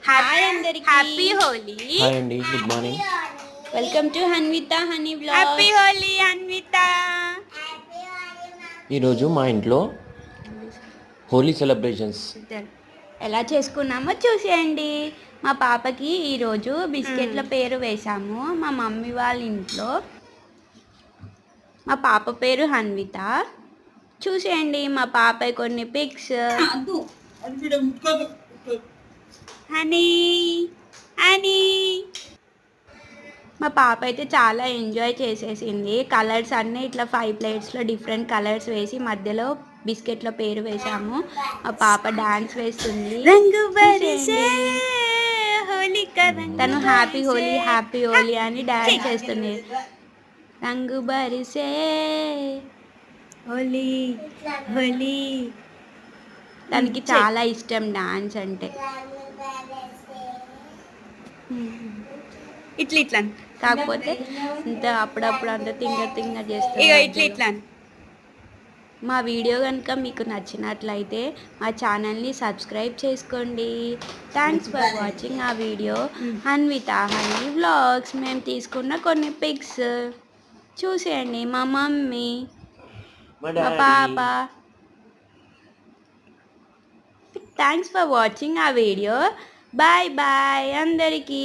Hi అందరికి, happy Holi. Hi అండి, good morning. Welcome to Hanvitha honey vlogs. Happy Holi Anvitha. ఈరోజు మా ఇంట్లో హోలీ సెలబ్రేషన్స్ ఎలా చేసుకున్నామో చూసేయండి. మా పాపకి ఈరోజు బిస్కెట్ల పేరు వేశాము. మా మమ్మీ వాళ్ళ ఇంట్లో మా పాప పేరు హన్విత. చూసేయండి మా పాప కొన్ని పిక్స్. హనీ హనీ మా పాప అయితే చాలా ఎంజాయ్ చేసేసింది. కలర్స్ అన్నీ ఇట్లా 5 ప్లేట్స్లో డిఫరెంట్ కలర్స్ వేసి మధ్యలో బిస్కెట్ల పేరు వేసాము. మా పాప డాన్స్ వేస్తుంది. రంగు బరిసే హోలిక తను హ్యాపీ హోలీ హ్యాపీ హోలీ అని డాన్స్ చేస్తుంది. రంగు బరిసే హోలీ హోలీ. తనకి చాలా ఇష్టం డాన్స్ అంటే. ఇట్లా ఇట్లా కాకపోతే ఇంత అప్పుడప్పుడు అంత తింగ ఇక చేస్తుంది. ఇట్లా ఇట్లా మా వీడియో కనుక మీకు నచ్చినట్లయితే మా ఛానల్ని సబ్స్క్రైబ్ చేసుకోండి. థ్యాంక్స్ ఫర్ వాచింగ్ ఆ వీడియో హన్విత హనీ వ్లాగ్స్. మేము తీసుకున్న కొన్ని పిక్స్ చూసేయండి. మా మమ్మీ, మా పాప. థ్యాంక్స్ ఫర్ వాచింగ్ ఆ వీడియో. బాయ్ బాయ్ అందరికీ.